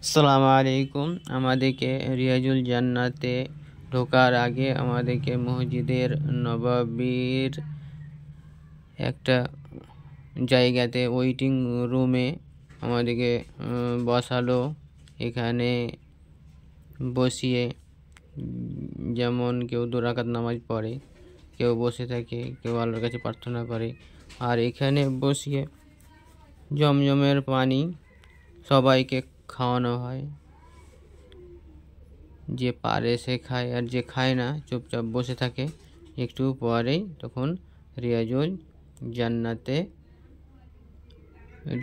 আসসালামু আলাইকুম। আমাদেরকে রিয়াজুল জান্নাতে ঢোকার আগে আমাদেরকে মসজিদের নববীর একটা জায়গাতে ওয়েটিং রুমে আমাদেরকে বসালো। এখানে বসিয়ে যেমন কেউ 2 রাকাত নামাজ পড়ে, কেউ বসে থাকে, কেউ আল্লাহর কাছে প্রার্থনা করে। আর এখানে বসিয়ে জমজমের পানি সবাইকে খাওয়ানো হয়। যে পারে সে খায়, আর যে খায় না চুপচাপ বসে থাকে। একটু পরেই তখন রিয়াজুল জান্নাতে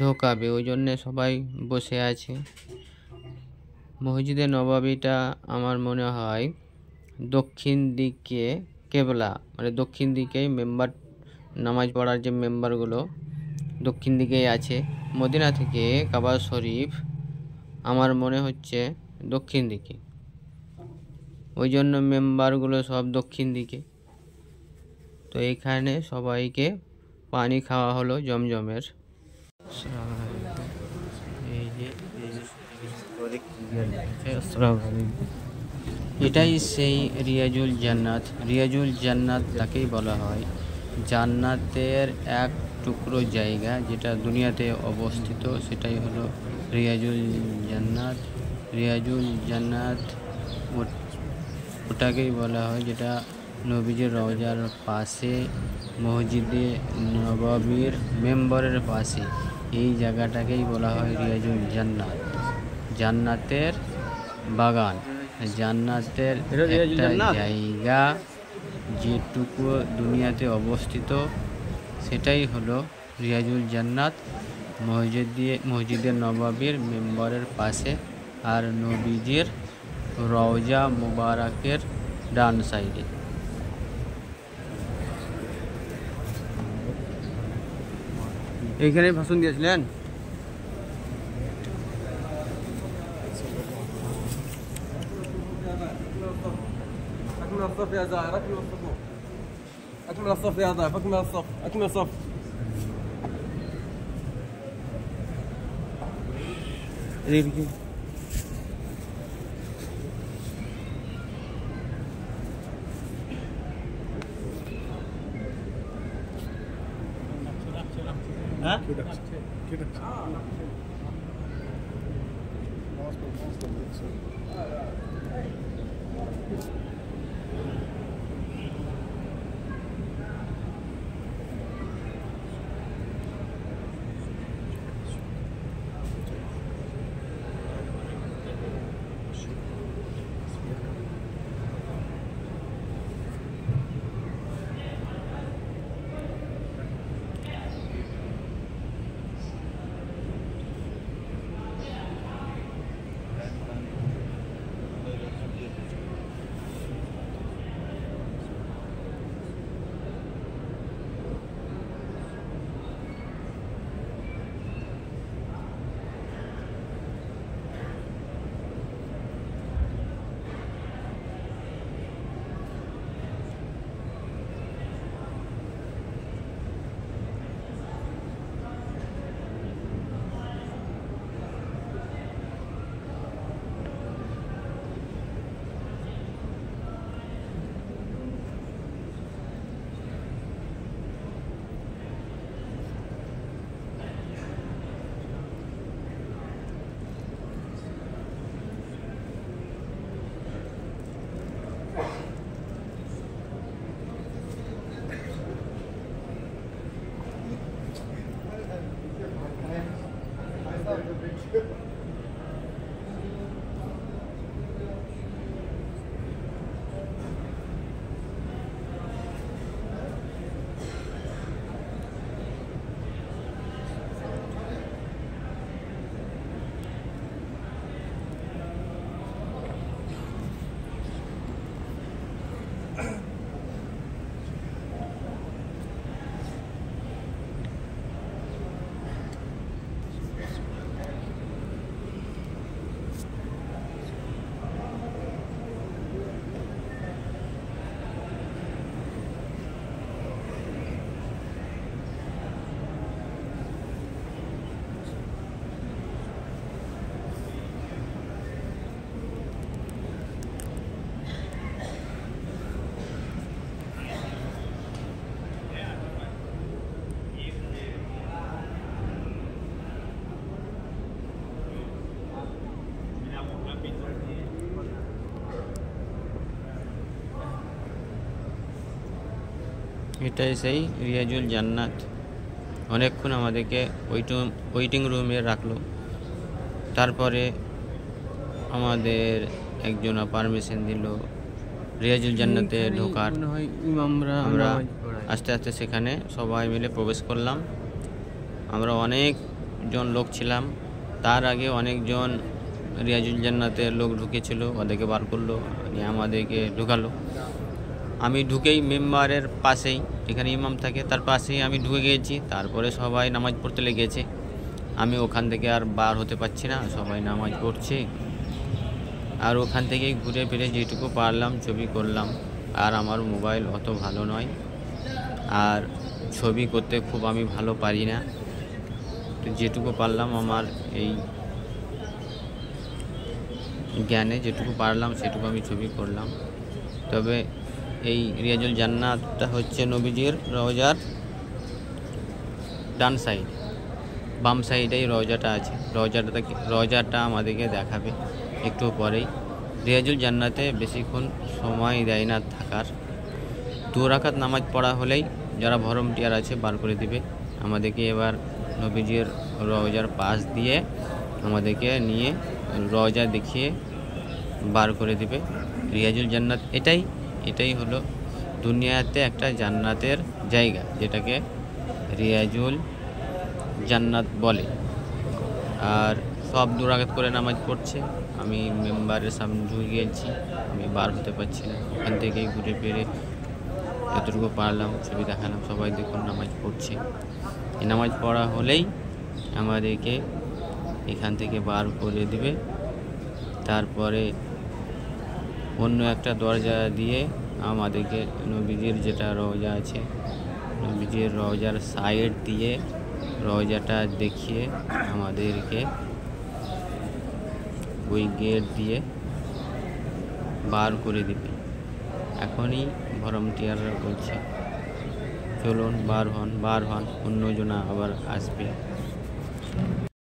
ঢোকাবে, ওই জন্যে সবাই বসে আছে। মসজিদে নববীটা আমার মনে হয় দক্ষিণ দিকে কেবলা, মানে দক্ষিণ দিকেই মেম্বার, নামাজ পড়ার যে মেম্বারগুলো দক্ষিণ দিকেই আছে। মদিনা থেকে কাবা শরীফ আমার মনে হচ্ছে দক্ষিণ দিকে, ওই জন্য মেম্বারগুলো সব দক্ষিণ দিকে। তো এখানে সবাইকে পানি খাওয়া হলো জমজমের। এটাই সেই রিয়াজুল জান্নাত। রিয়াজুল জান্নাত তাকেই বলা হয় জান্নাতের এক টুকরো জায়গা যেটা দুনিয়াতে অবস্থিত, সেটাই হলো রিয়াজুল জান্নাত। রিয়াজুল জান্নাত ওটাকেই বলা হয় যেটা নবীজির রওজার পাশে, মসজিদে নববীর মেম্বরের পাশে, এই জায়গাটাকেই বলা হয় রিয়াজুল জান্নাত, জান্নাতের বাগান, জান্নাতের একটা জায়গা যেটুকু দুনিয়াতে অবস্থিত, সেটাই হলো রিয়াজুল জান্নাত। মসজিদের নববীর মেম্বরের পাশে আর নবীজির রওজা মুবারকের ডান সাইডে। এইখানে ভাষণ দিয়েছিলেন। أكمل الصف يا زاهر، أكمل الصفوف، أكمل الصف يا ضيف، أكمل الصف، أكمل الصف. ها؟ كده كده এটাই সেই রিয়াজুল জান্নাত। অনেকক্ষণ আমাদেরকে ওয়েটিং রুমে রাখলো। তারপরে আমাদের একজনা পারমিশন দিল রিয়াজুল জান্নাতে ঢোকার। আমরা আস্তে আস্তে সেখানে সবাই মিলে প্রবেশ করলাম। আমরা অনেকজন লোক ছিলাম। তার আগে অনেকজন রিয়াজুল জান্নাতের লোক ঢুকেছিল, ওদেরকে বার করলো, নিয়ে আমাদেরকে ঢুকালো। আমি ঢুকেই মেম্বারের পাশেই, যেখানে ইমাম থাকে তার পাশেই আমি ঢুকে গিয়েছি। তারপরে সবাই নামাজ পড়তে লেগেছে। আমি ওখান থেকে আর বার হতে পারছি না, সবাই নামাজ পড়ছে। আর ওখান থেকেই ঘুরে ফিরে যেটুকু পারলাম ছবি করলাম। আর আমার মোবাইল অত ভালো নয়, আর ছবি করতে খুব আমি ভালো পারি না। তো যেটুকু পারলাম আমার এই জ্ঞানে যেটুকু পারলাম সেটুকু আমি ছবি করলাম। তবে এই রিয়াজুল জান্নাতটা হচ্ছে নবীজির রওজার ডান সাইড, বাম সাইডেই রওজাটা আছে। রওজাটা আমাদেরকে দেখাবে একটু পরেই। রিয়াজুল জান্নাতে বেশিক্ষণ সময় দেয় না থাকার। 2 রাকাত নামাজ পড়া হলেই যারা ভলান্টিয়ার আছে বার করে দিবে আমাদেরকে। এবার নবীজির রওজার পাশ দিয়ে আমাদেরকে নিয়ে রওজা দেখিয়ে বার করে দিবে। রিয়াজুল জান্নাত এটাই হলো দুনিয়াতে একটা জান্নাতের জায়গা, যেটাকে রিয়াজুল জান্নাত বলে। আর সব 2 রাকাত করে নামাজ পড়ছে। আমি মেম্বারের সামনে ঢুকে গিয়েছি, আমি বার হতে পারছি না। ওখান থেকেই ঘুরে ফিরে যতটুকু পারলাম ছবি দেখালাম। সবাই দেখুন নামাজ পড়ছে। এই নামাজ পড়া হলেই আমাদেরকে এখান থেকে বার করে দিবে। তারপরে অন্য একটা দরজা দিয়ে আমাদেরকে নবীজির যেটা রওজা আছে, নবীজির রওজার সাইড দিয়ে রওজাটা দেখিয়ে আমাদেরকে ওই গেট দিয়ে বার করে দিবে। এখনই ভলান্টিয়াররা বলছে চলুন বার হন, অন্যজনা আবার আসবে।